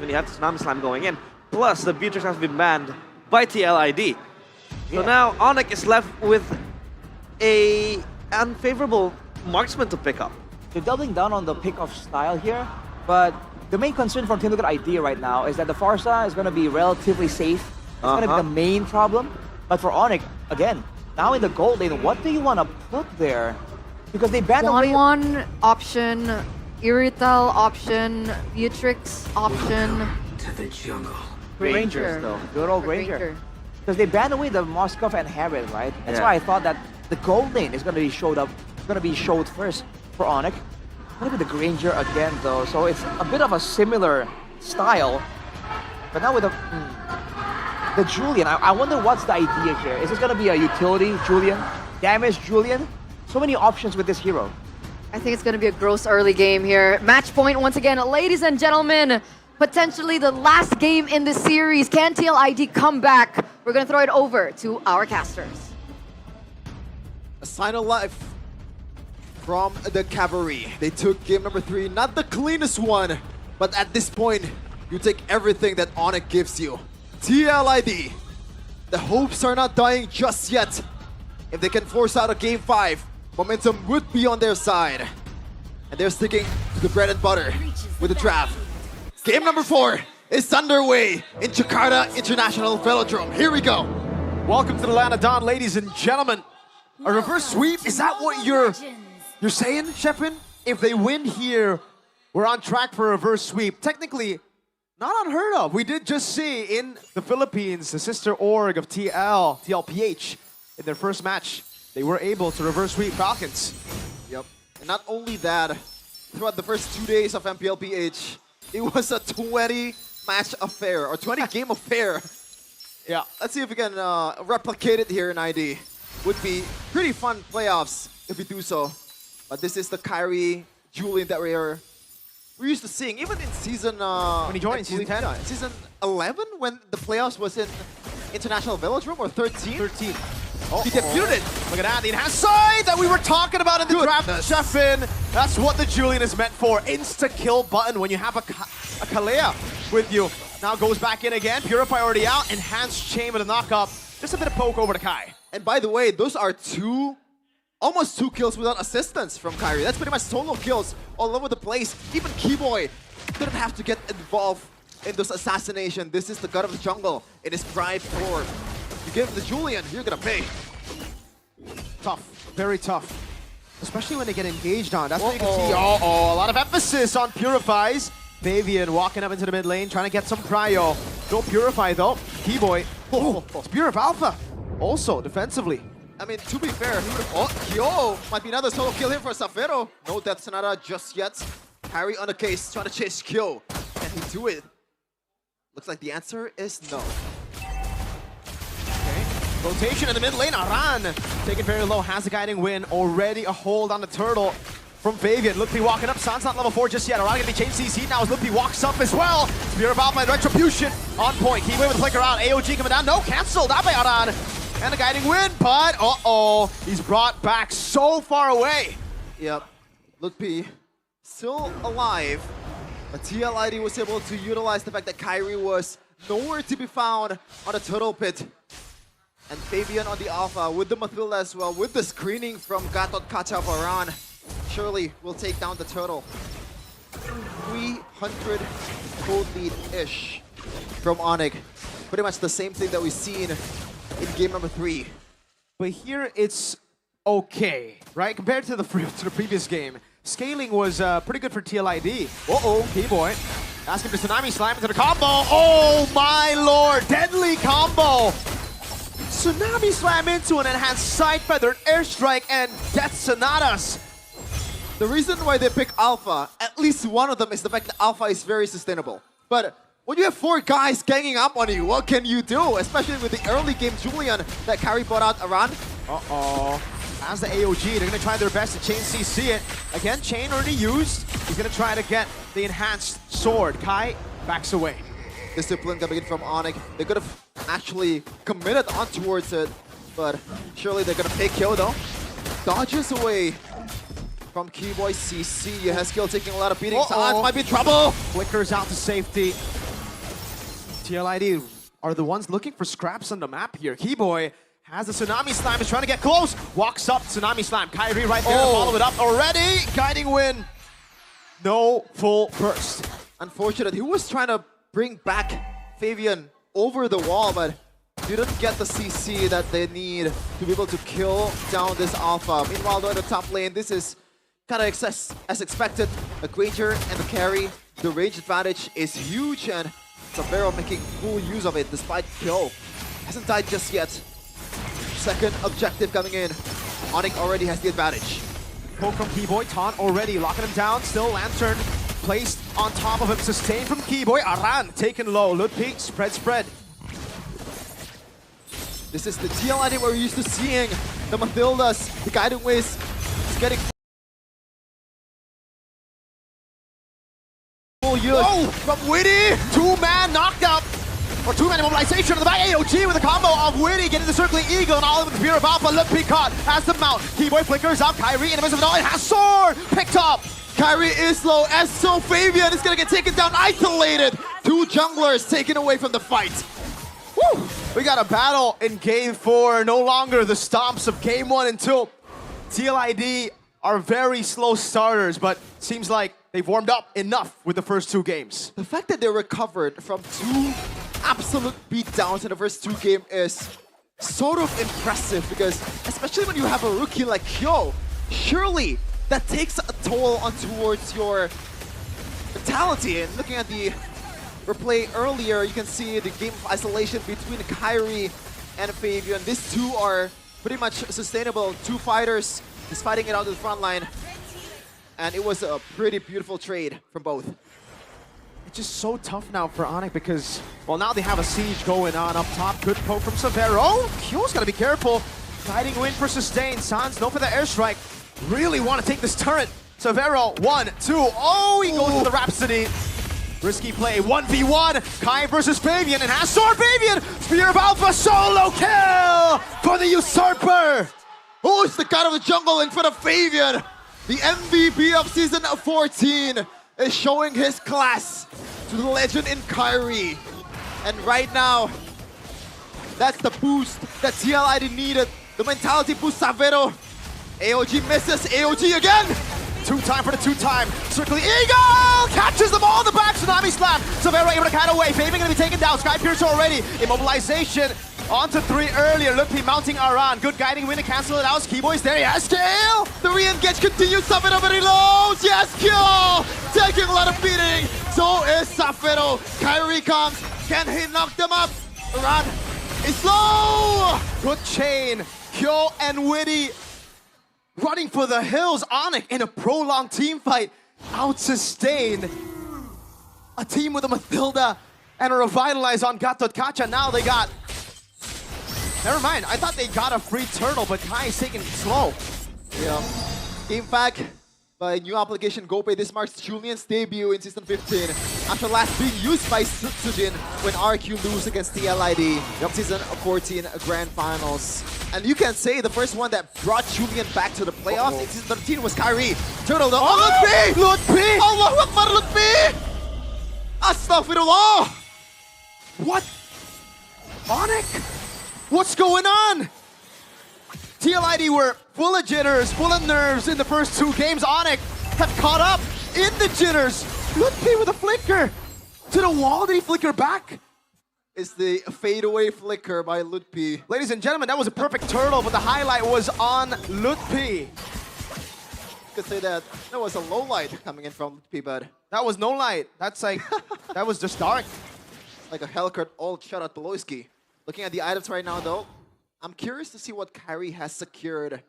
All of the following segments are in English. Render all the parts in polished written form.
when you have the Tsunami Slam going in. Plus, the Beatrix has been banned by TLID. So now Onic is left with a unfavorable marksman to pick up. They're doubling down on the pick-off style here, but the main concern for Team Liquid ID right now is that the Farsa is going to be relatively safe. It's going to be the main problem. But for Onic, again, now in the gold lane, what do you want to put there? Because they banned away... 1-1 option, Irital option, Beatrix option. To the jungle. Rangers, though. Good old Ranger. Because they banned away the Moskov and Herod, right? That's why I thought that the gold lane is going to be showed first for Onic. Gonna be the Granger again, though, so it's a bit of a similar style. But now with the Julian, I wonder what's the idea here. Is this gonna be a utility Julian? Damage Julian? So many options with this hero. I think it's going to be a gross early game here. Match point once again, ladies and gentlemen. Potentially the last game in the series. Can TLID come back? We're going to throw it over to our casters. A sign of life from the Cavalry. They took game number 3, not the cleanest one, but at this point, you take everything that Onic gives you. TLID, the hopes are not dying just yet. If they can force out a game 5, momentum would be on their side. And they're sticking to the bread and butter with the draft. Game number 4 is underway in Jakarta International Velodrome. Here we go. Welcome to the land of Dawn, ladies and gentlemen. A reverse sweep, is that what you're saying, Shepin? If they win here, we're on track for a reverse sweep. Technically, not unheard of. We did just see in the Philippines, the sister org of TLPH, in their first match, they were able to reverse sweep Falcons. Yep. And not only that, throughout the first 2 days of MPLPH, it was a 20-match affair, or 20-game affair. Yeah. Let's see if we can replicate it here in ID. Would be pretty fun playoffs if we do so. But this is the Kyrie Julian that we're used to seeing, even in season... when he joined, season 10? Yeah, season 11, when the playoffs was in International Velodrome, or 13? 13. He defeated it. Look at that, the enhanced side that we were talking about in the draft. Sheffin, that's what the Julian is meant for. Insta-kill button when you have a Kalea with you. Now goes back in again, Purify already out, enhanced chain with a knock-up. Just a bit of poke over to Kai. And by the way, those are almost two kills without assistance from Kyrie. That's pretty much solo kills all over the place. Even Keyboy didn't have to get involved in this assassination. This is the god of the jungle in his pride form. You give the Julian, you're gonna pay. Tough, very tough. Especially when they get engaged on. That's what you can see. A lot of emphasis on Purifies. Fabian walking up into the mid lane, trying to get some prio. No Purify though. Keyboy. It's Pure of Alpha. Also, defensively. I mean, to be fair, might be another solo kill here for Safero. No Death Sonata just yet. Harry on the case, trying to chase Kyo. Can he do it? Looks like the answer is no. Okay. Rotation in the mid lane. Aran taken very low, has the guiding win. Already a hold on the turtle from Fabian. Luppi walking up. San's not level 4 just yet. Aran gonna be changed CC now as Luppi walks up as well. Spear of Alpha and Retribution on point. Keyway with a flicker out. AOG coming down. No, cancelled out by Aran. And a guiding win, but he's brought back so far away. Yep, Lutpi still alive, but TLID was able to utilize the fact that Kyrie was nowhere to be found on the turtle pit. And Fabian on the Alpha with the Mathilda as well, with the screening from Gatot Kacha Varan, surely will take down the turtle. 300 gold lead-ish from Onic. Pretty much the same thing that we've seen in game number 3. But here it's okay, right? Compared to the previous game, scaling was pretty good for TLID. P-Boy asking for Tsunami Slam into the combo. Oh my lord, deadly combo! Tsunami Slam into an enhanced Side Feather, Airstrike, and Death Sonatas. The reason why they pick Alpha, at least one of them, is the fact that Alpha is very sustainable. But when you have 4 guys ganging up on you, what can you do? Especially with the early game Julian that Kyrie brought out Aran. As the AOG, they're gonna try their best to chain CC it. Again, chain already used. He's gonna try to get the enhanced sword. Kai backs away. Discipline coming in from Onic. They could have actually committed on towards it, but surely they're gonna pay kill though. Dodges away from Keyboy CC. Haskell taking a lot of beatings. Might be trouble. Flickers out to safety. TLID are the ones looking for scraps on the map here. Keyboy has the Tsunami Slam, is trying to get close. Walks up, Tsunami Slam. Kyrie right there to follow it up already. Guiding win. No full burst. Unfortunate. He was trying to bring back Fabian over the wall, but didn't get the CC that they need to be able to kill down this Alpha. Meanwhile, though, in the top lane, this is kind of as expected. A Granger and the carry. The range advantage is huge, and Savero making full use of it despite kill. Hasn't died just yet. Second objective coming in. Onic already has the advantage. Poke from Keyboy, taunt already, locking him down. Still Lantern placed on top of him. Sustained from Keyboy. Aran taken low. Ludwig, spread. This is the TLID we're used to seeing. The Mathildas, the Guiding Ways is getting full use. Oh, from Witty! Two-man knocked out. Or two-man immobilization on the back. AOG with a combo of Witty getting the Circling Eagle and all of the Fear of Alpha. Ludwig caught has the mount. Keyboy flickers out. Kyrie in the midst of it all. It has sword! Picked up! Kyrie is low, as so Fabian is gonna get taken down, isolated. Two junglers taken away from the fight. Woo! We got a battle in Game 4. No longer the stomps of Game 1 and 2. TLID are very slow starters, but seems like they've warmed up enough with the first 2 games. The fact that they recovered from 2 absolute beatdowns in the first 2 games is sort of impressive, because especially when you have a rookie like Kyo, surely that takes a toll on towards your mentality. And looking at the replay earlier, you can see the game of isolation between Kyrie and Fabian. These two are pretty much sustainable. 2 fighters just fighting it out to the front line. And it was a pretty beautiful trade from both. It's just so tough now for Onic because, well, now they have a siege going on up top. Good poke from Savero. Kyo's gotta be careful. Guiding win for Sustain. Sans, no for the airstrike. Really want to take this turret. Savero, 1, 2. Oh, he goes for the Rhapsody. Risky play, 1v1. Kai versus Fabian, and has sword Fabian. Spear of Alpha, solo kill for the Usurper. Oh, it's the god of the jungle in front of Fabian. The MVP of Season 14 is showing his class to the legend in Kyrie. And right now, that's the boost that TLID needed. The mentality boost, Savero. AOG misses, AOG again! 2-time for the 2-time. Circling Eagle! Catches them all in the back. Tsunami Slam. Savero able to kite away. Fabian gonna be taken down. Sky Piercer already. Immobilization. Onto 3 earlier. Ludwig mounting Aran. Good guiding win to cancel it out. Keyboy's there. Yes, kill! The re-engage continues. Savero reloads. Yes, kill! Taking a lot of beating. So is Savero. Kyrie comes. Can he knock them up? Aran is low! Good chain. Kyo and Witty running for the hills. Onic in a prolonged team fight. Out-sustained. A team with a Mathilda and a Revitalize on Gatot-Kacha. Now they got... Never mind. I thought they got a free turtle, but Kai is taking it slow. Yeah. Game Fact by new application GoPay. This marks Julian's debut in Season 15 after last being used by Sujin when RQ lose against TLID. Season 14 Grand Finals. And you can say the first one that brought Julian back to the playoffs in Season 13 was Kyrie. Turtle though. Oh, Lutfi! Lutfi! Allahu Akbar, Lutfi! Astaghfirullah! What? Onic? What's going on? TLID were full of jitters, full of nerves in the first 2 games. Onic have caught up in the jitters. Lutfi with a flicker. To the wall, did he flicker back? It's the fadeaway flicker by Lutfi. Ladies and gentlemen, that was a perfect turtle, but the highlight was on Lutfi. You could say that was a low light coming in from Lutfi, but That was no light. That's like, that was just dark. like a Hellcat old shot at Beloyski. Looking at the items right now though, I'm curious to see what Kyrie has secured.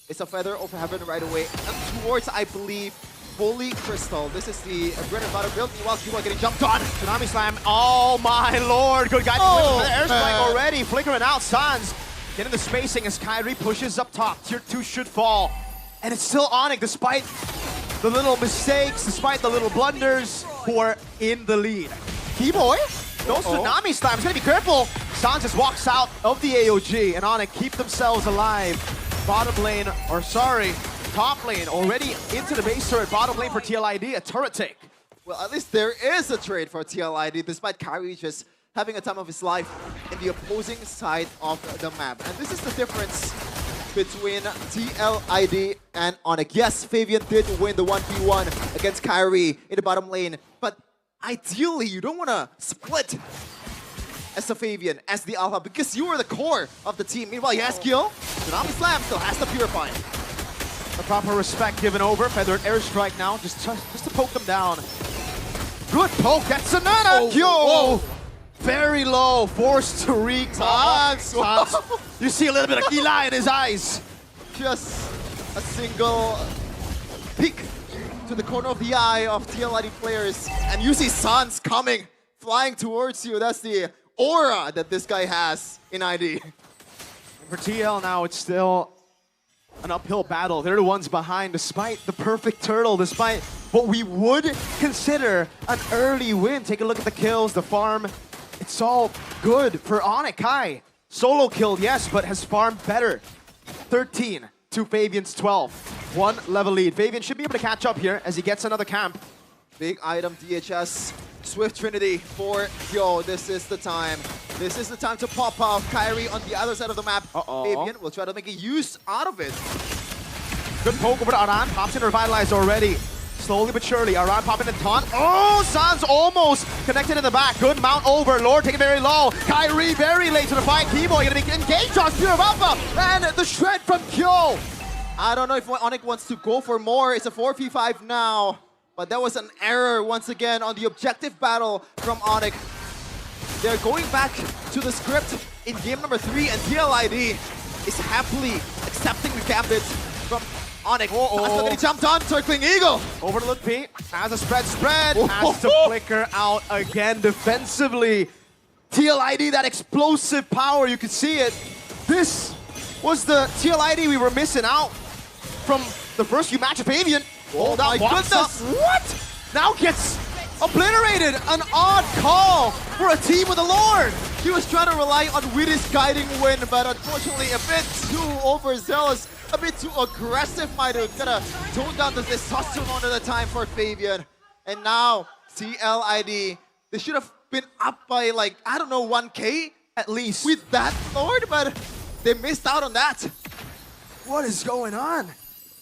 It's a Feather of Heaven right away. And towards, I believe, Holy Crystal. This is the bread and butter build. Meanwhile, people are getting jumped on. Tsunami Slam. Oh my lord. Good guy. Oh, airstrike already. Flickering out. Sans getting the spacing as Kyrie pushes up top. Tier 2 should fall. And it's still Onic despite the little mistakes, despite the little blunders, who are in the lead. Keyboy, no Tsunami Slams. Gotta be careful. Sans just walks out of the AOG, and Onic keep themselves alive. Bottom lane, or sorry, top lane already into the base turret. Bottom lane for TLID, a turret take. Well, at least there is a trade for TLID, despite Kyrie just having a time of his life in the opposing side of the map. And this is the difference between TLID and Onic. Yes, Fabian did win the 1v1 against Kyrie in the bottom lane, but ideally you don't want to split as a Fabian, as the alpha, because you are the core of the team. Meanwhile, Yaskiel, Tsunami Slam still has to purify. The proper respect given over. Feathered airstrike now, just to poke them down. Good poke, that's another Kyo! Very low, forced to recall. Sans. You see a little bit of Eli in his eyes. Just a single peek to the corner of the eye of TLID players, and you see Sans coming, flying towards you. That's the aura that this guy has in ID. For TL now, it's still an uphill battle. They're the ones behind, despite the perfect turtle, despite what we would consider an early win. Take a look at the kills, the farm. It's all good for Onic. Kai, solo killed, yes, but has farmed better. 13 to Fabian's 12. 1 level lead. Fabian should be able to catch up here as he gets another camp. Big item DHS. Swift Trinity for Yo. This is the time. This is the time to pop off. Kyrie on the other side of the map. Fabian will try to make a use out of it. Good poke over to Aran. Pops in revitalized already. Slowly but surely, Aran popping in taunt. Oh, Sans almost connected in the back. Good mount over. Lord taking very low. Kyrie very late to the fight. Keyboy gonna be engaged on Spear of Alpha. And the shred from Kyo. I don't know if Onic wants to go for more. It's a 4v5 now. But that was an error once again on the objective battle from Onic. They're going back to the script in game number 3, and TLID is happily accepting the gambit from Onic. That's getting jumped on, circling Eagle. Over to Look P, has a spread, has to flicker out again defensively. TLID, that explosive power, you could see it. This was the TLID we were missing out from the first few matches. Fabian, oh my goodness! What? Now gets obliterated. An odd call for a team with a Lord. He was trying to rely on Witty's guiding wind, but unfortunately a bit too overzealous, a bit too aggressive, might have gotta tone down the testosterone at the time for Fabian. And now, TLID, they should have been up by like, I don't know, 1K At least. with that Lord, but they missed out on that. What is going on?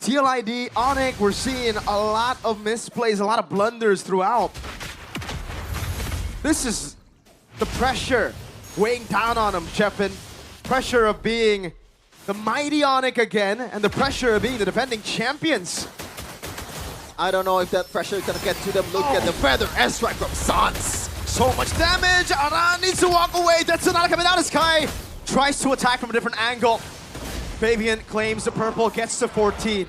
TLID, Onic, we're seeing a lot of misplays, a lot of blunders throughout. This is the pressure weighing down on him, Chepin. Pressure of being the mighty Onic again, and the pressure of being the defending champions. I don't know if that pressure is gonna get to them. Look at the feather airstrike from Sans. So much damage. Aran needs to walk away. That's not coming out of Sky. Tries to attack from a different angle. Fabian claims the purple, gets to 14.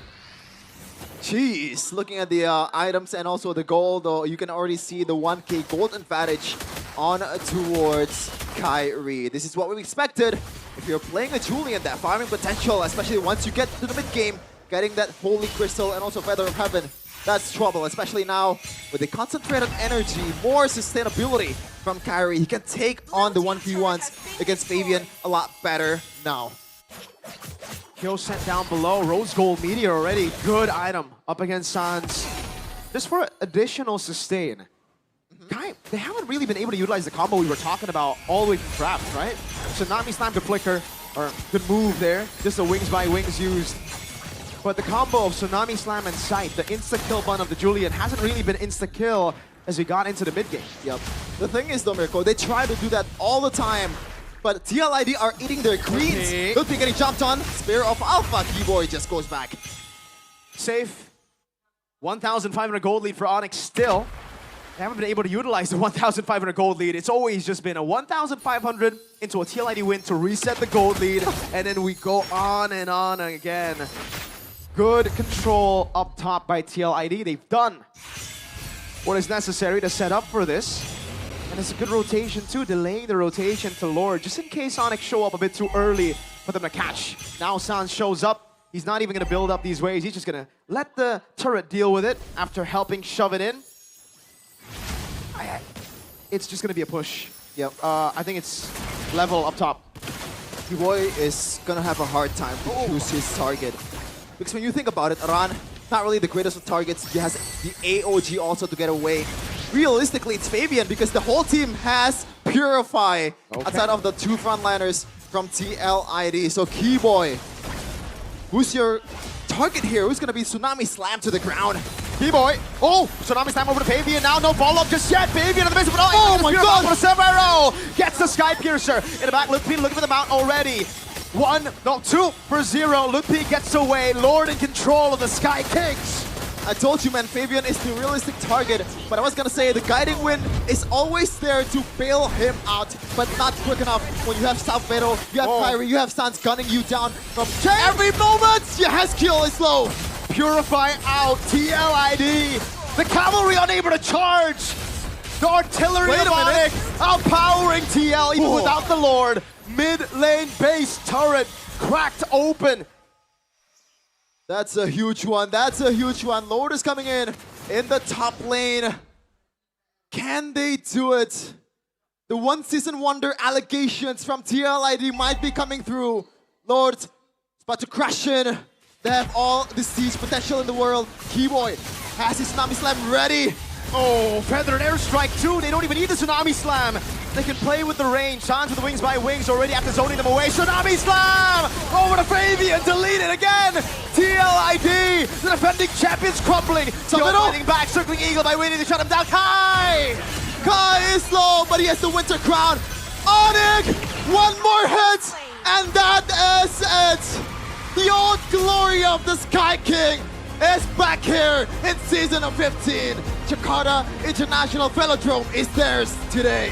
Jeez, looking at the items and also the gold, though, you can already see the 1K gold advantage on towards Kyrie. This is what we expected. If you're playing a Julian, that farming potential, especially once you get to the mid game, getting that Holy Crystal and also Feather of Heaven, that's trouble, especially now with the concentrated energy, more sustainability from Kyrie. He can take on the 1v1s against Fabian a lot better now. Kill sent down below. Rose Gold Meteor already. Good item up against Sans. Just for additional sustain. Kai, they haven't really been able to utilize the combo we were talking about all the way from Trapped, right? Tsunami Slam to flicker, or good move there. Just a wings by wings used. But the combo of Tsunami Slam and Sight, the insta-kill button of the Julian, hasn't really been insta-kill as we got into the mid-game. Yep. The thing is, though, Mirko, they try to do that all the time. But TLID are eating their greens. Could be getting jumped on. Spear of Alpha. Keyboy just goes back. Safe. 1,500 gold lead for Onic still. They haven't been able to utilize the 1,500 gold lead. It's always just been a 1,500 into a TLID win to reset the gold lead. And then we go on and on again. Good control up top by TLID. They've done what is necessary to set up for this. And it's a good rotation too, delaying the rotation to Lord, just in case Onic show up a bit too early for them to catch. Now Sans shows up. He's not even going to build up these waves. He's just going to let the turret deal with it after helping shove it in. It's just going to be a push. Yep. I think it's level up top. Keyboy is going to have a hard time to choose his target. Because when you think about it, Aran, not really the greatest of targets. He has the AOG also to get away. Realistically, it's Fabian because the whole team has Purify outside of the two frontliners from TLID. So Keyboy, who's your target here? Who's gonna be Tsunami Slam to the ground? Keyboy. Oh, Tsunami Slam over to Fabian. Now no follow-up just yet. Fabian in the midst of it all. Oh my God. For the arrow. Gets the Sky Piercer. In the back, Mlbb looking for the mount already. 2 for 0. Mlbb gets away. Lord in control of the Sky Kings. I told you, man, Fabian is the realistic target, but I was gonna say the guiding wind is always there to bail him out, but not quick enough when you have South Vero, you have Kyrie, you have Sans gunning you down from every moment. Your Hezkill is low. Purify out. TLID. The cavalry unable to charge. The artillery Wait of a minute. Onic outpowering TL even without the Lord. Mid lane base turret cracked open. That's a huge one. That's a huge one. Lord is coming in the top lane. Can they do it? The one season wonder allegations from TLID might be coming through. Lord is about to crash in. They have all the siege potential in the world. Keyboy has his Tsunami Slam ready. Oh, Feathered Airstrike too. They don't even need the Tsunami Slam. They can play with the range. Sans with the wings by wings already after zoning them away. Tsunami Slam! Over to Fabian, delete it again! TLID, the defending champions crumbling. Still fighting back, circling Eagle by waiting to shut him down. Kai! Kai is low, but he has the Winter Crown. Onic, one more hit, and that is it. The old glory of the Sky King is back here in season of 15. Jakarta International Velodrome is theirs today.